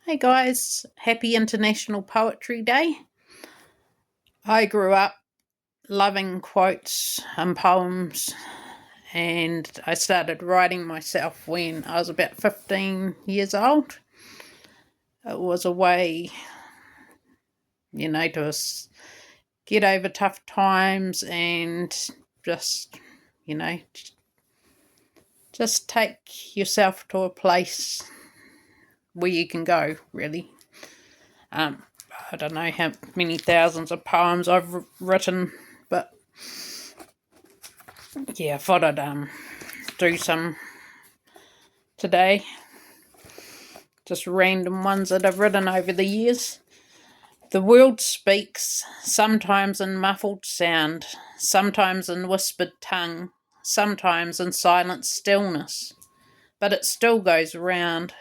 Hey guys, happy International Poetry Day. I grew up loving quotes and poems, and I started writing myself when I was about 15 years old. It was a way, to get over tough times and just, you know, just take yourself to a place where you can go, really. I don't know how many thousands of poems I've written, but yeah, I thought I'd do some today. Just random ones that I've written over the years. The world speaks, sometimes in muffled sound, sometimes in whispered tongue, sometimes in silent stillness, but it still goes around.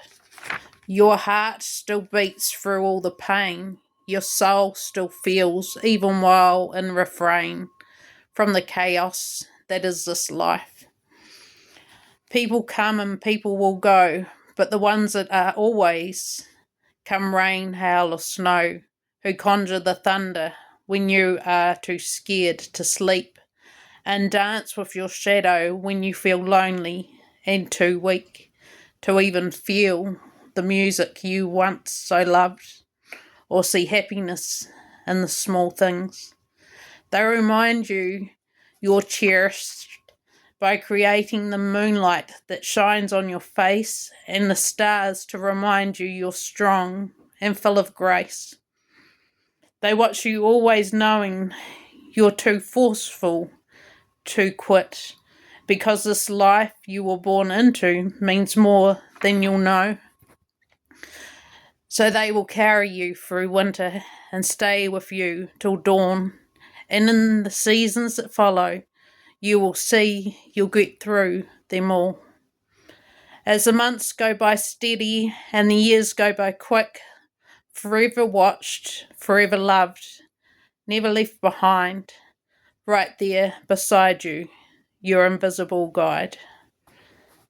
Your heart still beats through all the pain. Your soul still feels, even while in refrain, from the chaos that is this life. People come and people will go, but the ones that are always, come rain, hail, or snow, who conjure the thunder when you are too scared to sleep, and dance with your shadow when you feel lonely and too weak to even feel the music you once so loved, or see happiness in the small things. They remind you you're cherished by creating the moonlight that shines on your face and the stars to remind you you're strong and full of grace. They watch you always knowing you're too forceful to quit, because this life you were born into means more than you'll know. So they will carry you through winter and stay with you till dawn, and in the seasons that follow, you will see you'll get through them all. As the months go by steady and the years go by quick, forever watched, forever loved, never left behind, right there beside you, your invisible guide.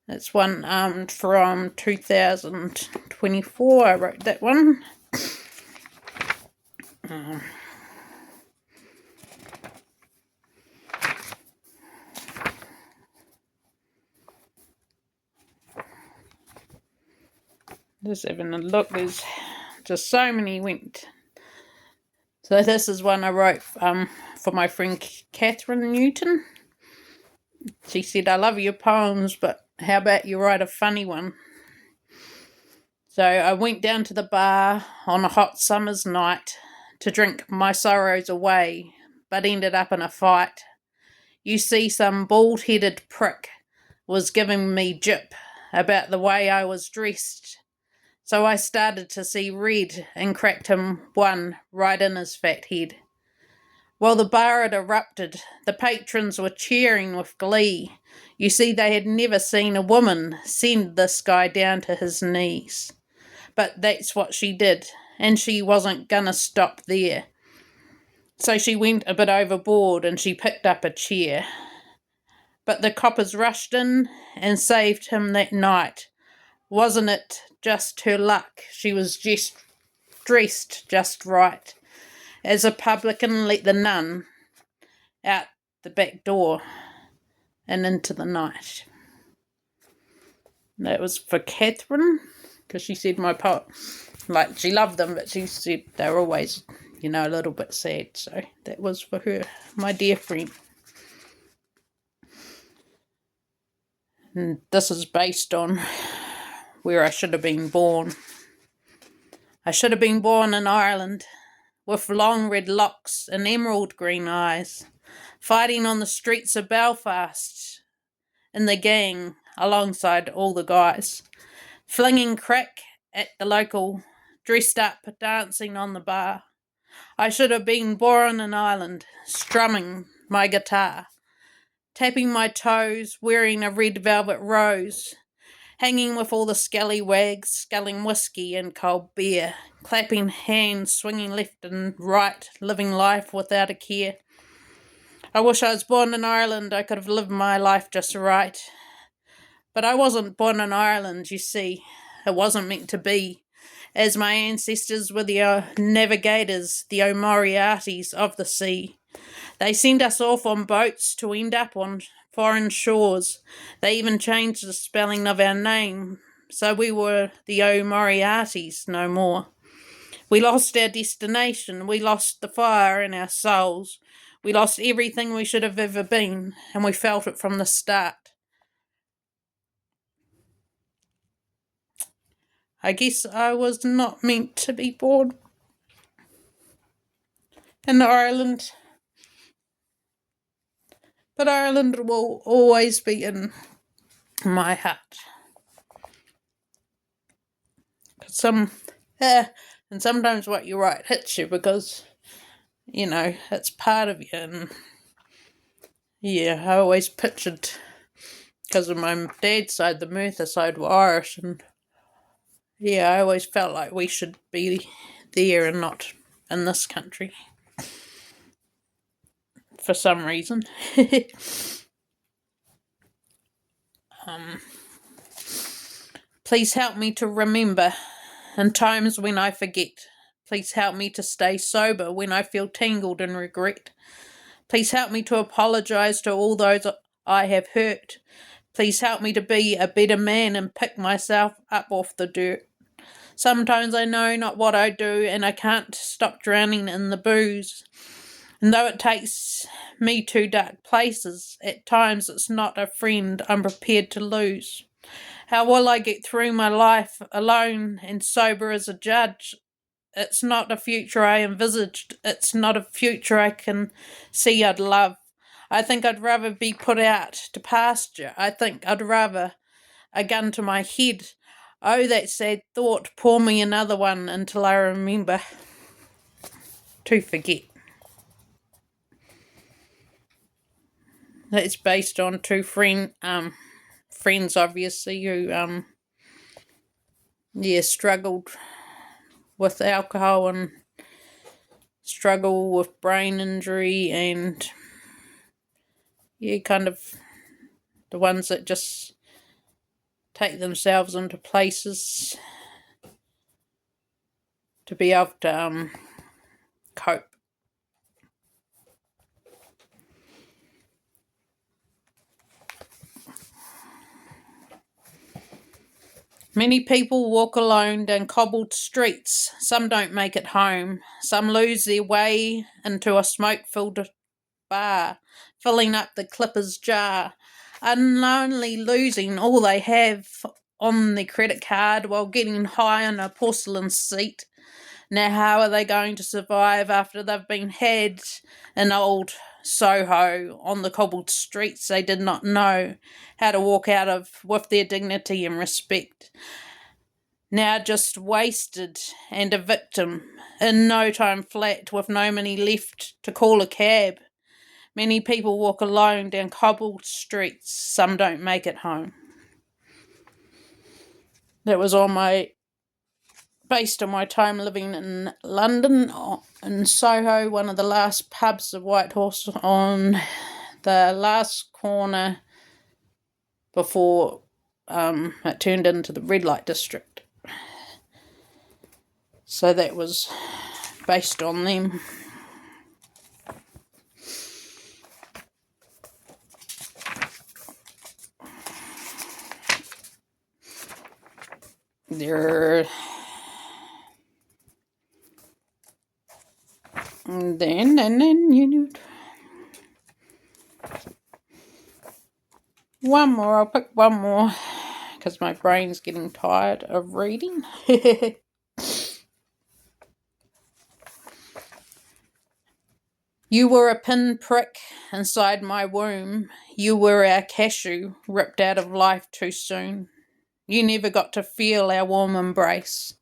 That's one from 2024. I wrote that one. Just having a look. There's just so many went. So this is one I wrote for my friend Catherine Newton. She said, "I love your poems, but how about you write a funny one?" So I went down to the bar on a hot summer's night to drink my sorrows away, but ended up in a fight. You see, some bald-headed prick was giving me jip about the way I was dressed. So I started to see red and cracked him one right in his fat head. While the bar had erupted, the patrons were cheering with glee. You see, they had never seen a woman send this guy down to his knees. But that's what she did, and she wasn't gonna stop there. So she went a bit overboard and she picked up a chair. But the coppers rushed in and saved him that night. Wasn't it just her luck? She was just dressed just right, as a publican let the nun out the back door and into the night. That was for Catherine, because she said my poem, like, she loved them, but she said they were always, a little bit sad. So that was for her, my dear friend. And this is based on where I should have been born. I should have been born in Ireland, with long red locks and emerald green eyes, fighting on the streets of Belfast in the gang alongside all the guys, flinging crack at the local, dressed up, dancing on the bar. I should have been born in Ireland, strumming my guitar, tapping my toes, wearing a red velvet rose, hanging with all the scallywags, sculling whiskey and cold beer, clapping hands, swinging left and right, living life without a care. I wish I was born in Ireland. I could have lived my life just right. But I wasn't born in Ireland, you see. It wasn't meant to be. as my ancestors were the navigators, the O'Moriartys of the sea. They sent us off on boats to end up on foreign shores. They even changed the spelling of our name, so we were the O'Moriartys no more. We lost our destination. We lost the fire in our souls. We lost everything we should have ever been, and we felt it from the start. I guess I was not meant to be born in Ireland, but Ireland will always be in my heart. And sometimes what you write hits you because, it's part of you. And yeah, I always pictured, because of my dad's side, the Merthyr side were Irish, and yeah, I always felt like we should be there and not in this country for some reason. Please help me to remember in times when I forget. Please help me to stay sober when I feel tangled in regret. Please help me to apologize to all those I have hurt. Please help me to be a better man and pick myself up off the dirt. Sometimes I know not what I do, and I can't stop drowning in the booze. And though it takes me to dark places, at times it's not a friend I'm prepared to lose. How will I get through my life alone and sober as a judge? It's not a future I envisaged. It's not a future I can see I'd love. I think I'd rather be put out to pasture. I think I'd rather a gun to my head. Oh, that sad thought, pour me another one until I remember to forget. It's based on two friends, obviously, who, struggled with alcohol and struggle with brain injury, and kind of the ones that just take themselves into places to be able to cope. Many people walk alone down cobbled streets. Some don't make it home. Some lose their way into a smoke-filled bar, filling up the clipper's jar, unknowingly losing all they have on their credit card while getting high on a porcelain seat. Now, how are they going to survive after they've been had in old Soho on the cobbled streets they did not know how to walk out of with their dignity and respect? Now just wasted and a victim, in no time flat, with no money left to call a cab. Many people walk alone down cobbled streets. Some don't make it home. That was based on my time living in London, in Soho, one of the last pubs of Whitehorse, on the last corner before it turned into the red light district. So that was based on them. And then one more. I'll pick one more because my brain's getting tired of reading. You were a pinprick inside my womb. You were our cashew, ripped out of life too soon. You never got to feel our warm embrace.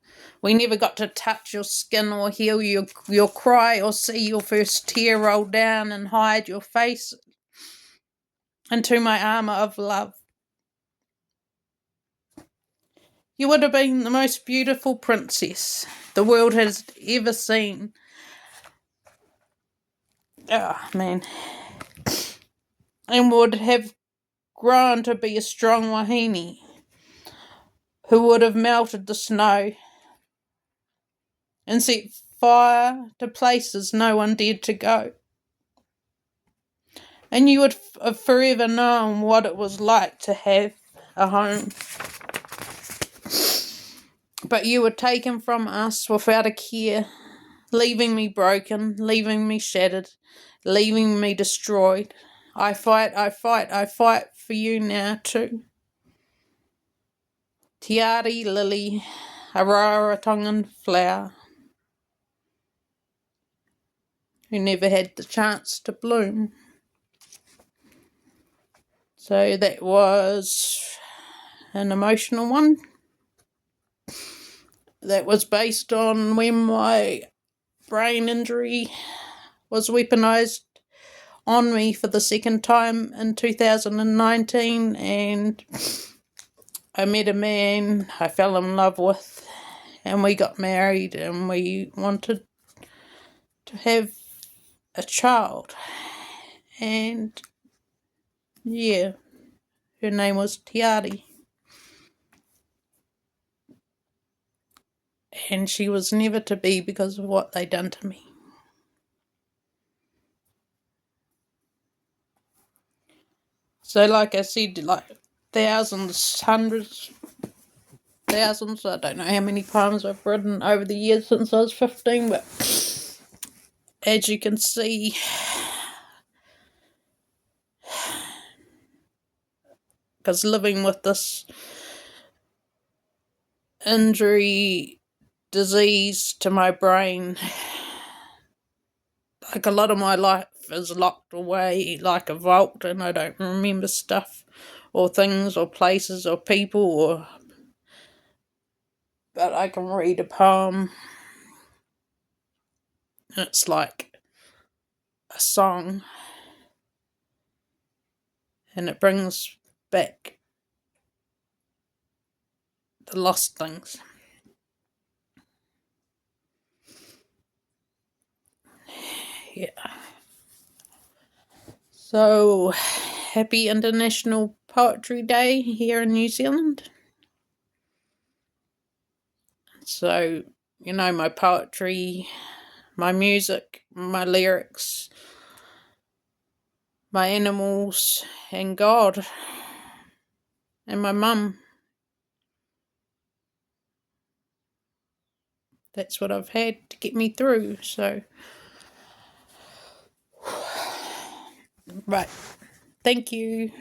We never got to touch your skin or hear your cry or see your first tear roll down and hide your face into my armour of love. You would have been the most beautiful princess the world has ever seen. Oh, man. And would have grown to be a strong wahine who would have melted the snow and set fire to places no one dared to go. And you would have forever known what it was like to have a home. But you were taken from us without a care, leaving me broken, leaving me shattered, leaving me destroyed. I fight for you now too. Te Āri lily, a Rarotongan flower, who never had the chance to bloom. So that was an emotional one. That was based on when my brain injury was weaponised on me for the second time in 2019, and I met a man I fell in love with, and we got married, and we wanted to have a child. And yeah, her name was Te Āri. And she was never to be because of what they done to me. So like I said, like thousands, hundreds, thousands, I don't know how many times I've written over the years since I was 15, but as you can see, because living with this injury, disease to my brain, like a lot of my life is locked away like a vault, and I don't remember stuff or things or places or people, but I can read a poem and it's like a song, and it brings back the lost things. Yeah. So, happy International Poetry Day here in New Zealand. So, you know, my poetry, my music, my lyrics, my animals, and God, and my mum. That's what I've had to get me through. So, right. Thank you.